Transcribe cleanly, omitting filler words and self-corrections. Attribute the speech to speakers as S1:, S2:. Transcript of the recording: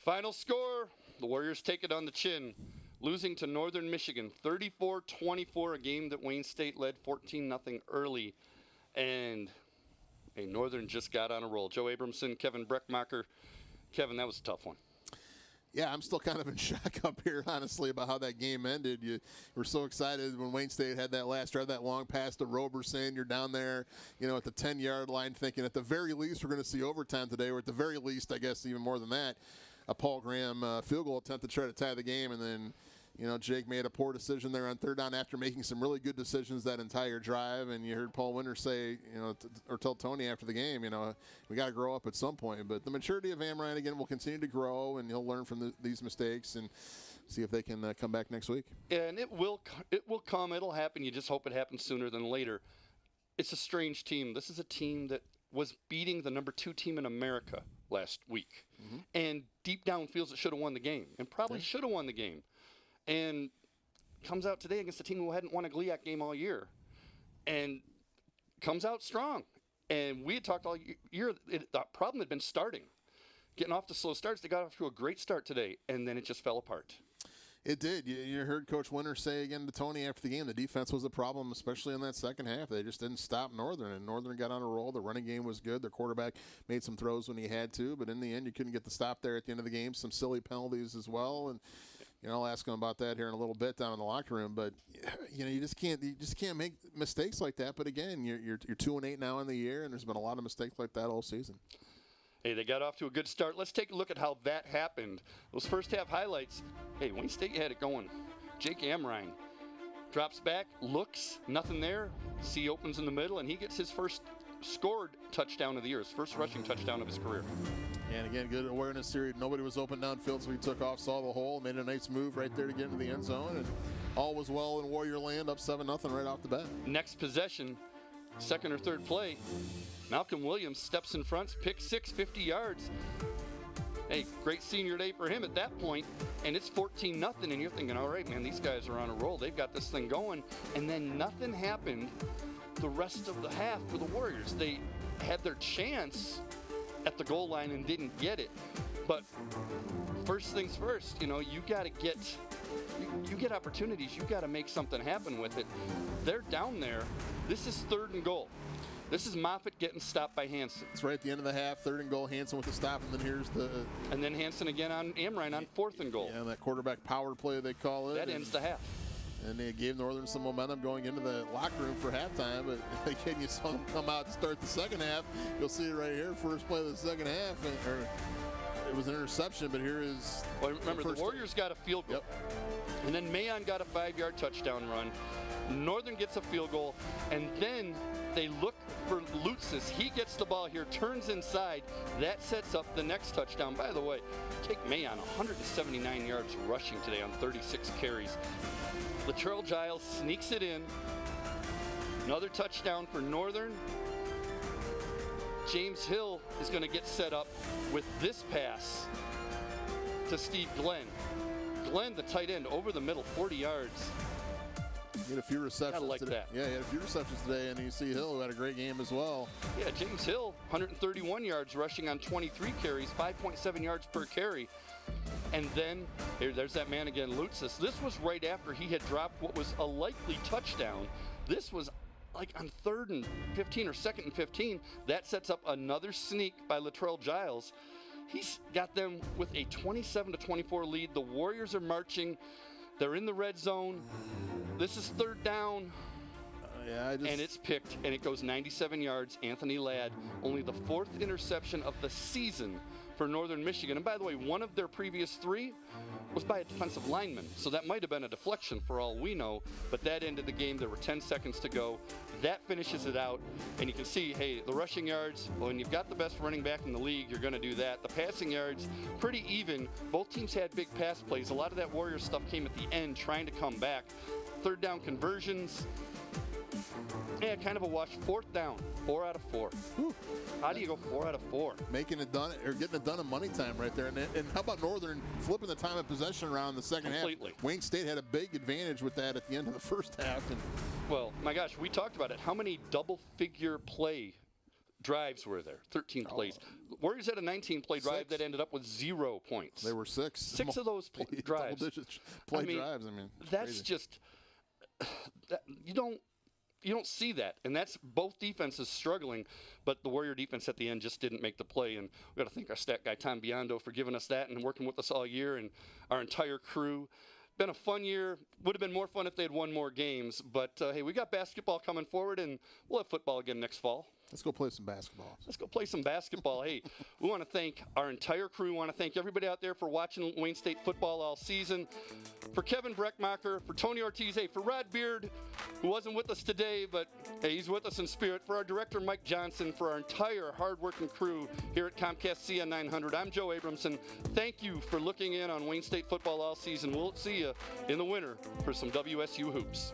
S1: Final score, the Warriors take it on the chin, losing to Northern Michigan 34-24, a game that Wayne State led 14-0 early. And Northern just got on a roll. Joe Abramson, Kevin Breckmacher. Kevin, that was a tough one.
S2: Yeah, I'm still kind of in shock up here, honestly, about how that game ended. You were so excited when Wayne State had that last drive, that long pass to Roberson. You're down there, at the 10-yard line thinking at the very least we're going to see overtime today, or at the very least, I guess even more than that, a Paul Graham field goal attempt to try to tie the game. And then, Jake made a poor decision there on third down after making some really good decisions that entire drive. And you heard Paul Winter say, or tell Tony after the game, we got to grow up at some point. But the maturity of Amrine, again, will continue to grow, and he'll learn from these mistakes and see if they can come back next week.
S1: And it will come. It'll happen. You just hope it happens sooner than later. It's a strange team. This is a team that was beating the number 2 team in America last week. Mm-hmm. And deep down feels it should have won the game, and probably should have won the game. And comes out today against a team who hadn't won a GLIAC game all year, and comes out strong. And we had talked all year, the problem had been starting, getting off to slow starts. They got off to a great start today, and then it just fell apart.
S2: It did. You heard Coach Winter say again to Tony after the game, the defense was a problem, especially in that second half. They just didn't stop Northern, and Northern got on a roll. The running game was good. Their quarterback made some throws when he had to, but in the end, you couldn't get the stop there at the end of the game. Some silly penalties as well, and I'll ask him about that here in a little bit down in the locker room. But you just can't make mistakes like that. But again, you're 2-8 now in the year, and there's been a lot of mistakes like that all season.
S1: Hey, they got off to a good start. Let's take a look at how that happened. Those first half highlights. Hey, Wayne State had it going. Jake Amrine drops back, looks, nothing there. C opens in the middle, and he gets his first scored touchdown of the year, his first rushing touchdown of his career.
S2: And again, good awareness here. Nobody was open downfield, so he took off, saw the hole, made a nice move right there to get into the end zone, and all was well in Warrior land, up 7-0 right off the bat.
S1: Next possession, second or third play, Malcolm Williams steps in front, pick 6, 50 yards. Hey, great senior day for him at that point, and it's 14-0, and you're thinking, all right, man, these guys are on a roll. They've got this thing going, and then nothing happened the rest of the half for the Warriors. They had their chance at the goal line and didn't get it. But first things first, you got to get you get opportunities. You got to make something happen with it. They're down there. This is 3rd and goal. This is Moffitt getting stopped by Hansen.
S2: It's right at the end of the half, 3rd and goal. Hansen with the stop, and then here's the...
S1: And then Hansen again on Amrine on 4th and goal.
S2: Yeah, that quarterback power play they call it.
S1: That ends the half.
S2: And they gave Northern some momentum going into the locker room for halftime. But again, you saw them come out to start the second half. You'll see it right here, first play of the second half. It was an interception, but here is...
S1: Well, remember, the Warriors got a field goal.
S2: Yep.
S1: And then Mayon got a 5-yard touchdown run. Northern gets a field goal, and then they look for Lutzis. He gets the ball here, turns inside. That sets up the next touchdown. By the way, Jake Mayon, 179 yards rushing today on 36 carries. Latrell Giles sneaks it in. Another touchdown for Northern. James Hill is going to get set up with this pass to Steve Glenn. Glenn, the tight end, over the middle, 40 yards.
S2: He had a few receptions.
S1: Gotta like
S2: today.
S1: that.
S2: Yeah, he had a few receptions today, and you see Hill, who had a great game as well.
S1: Yeah, James Hill, 131 yards rushing on 23 carries, 5.7 yards per carry. And then, there's that man again, Lutzis. This was right after he had dropped what was a likely touchdown. This was like on 3rd and 15 or 2nd and 15. That sets up another sneak by Latrell Giles. He's got them with a 27-24 lead. The Warriors are marching. They're in the red zone. This is 3rd down. And it's picked, and it goes 97 yards. Anthony Ladd, only the 4th interception of the season for Northern Michigan. And by the way, one of their previous 3 was by a defensive lineman. So that might have been a deflection for all we know. But that ended the game. There were 10 seconds to go. That finishes it out. And you can see, hey, the rushing yards, well, when you've got the best running back in the league, you're going to do that. The passing yards, pretty even. Both teams had big pass plays. A lot of that Warriors stuff came at the end, trying to come back. 3rd down conversions. Yeah, kind of a wash. 4th down, 4 out of 4.
S2: Whew.
S1: How do you go 4 out of 4?
S2: Making it done, or getting it done in money time right there. And how about Northern flipping the time of possession around in the second half? Wayne State had a big advantage with that at the end of the first half.
S1: Well, my gosh, we talked about it. How many double-figure play drives were there, 13 plays. Warriors had a 19-play drive
S2: 6.
S1: that ended up with 0 points.
S2: They were 6.
S1: 6 of those drives.
S2: Double-digit play drives. I mean,
S1: that's
S2: crazy.
S1: just you don't see that, and that's both defenses struggling. But the Warrior defense at the end just didn't make the play, and we got to thank our stat guy Tom Biondo for giving us that and working with us all year, and our entire crew. Been a fun year. Would have been more fun if they had won more games. But hey, we got basketball coming forward, and we'll have football again next fall.
S2: Let's go play some basketball.
S1: Let's go play some basketball. Hey, we want to thank our entire crew. We want to thank everybody out there for watching Wayne State football all season. For Kevin Breckmacher, for Tony Ortiz, hey, for Rod Beard, who wasn't with us today, but hey, he's with us in spirit. For our director, Mike Johnson, for our entire hard-working crew here at Comcast CN 900, I'm Joe Abramson. Thank you for looking in on Wayne State football all season. We'll see you in the winter for some WSU hoops.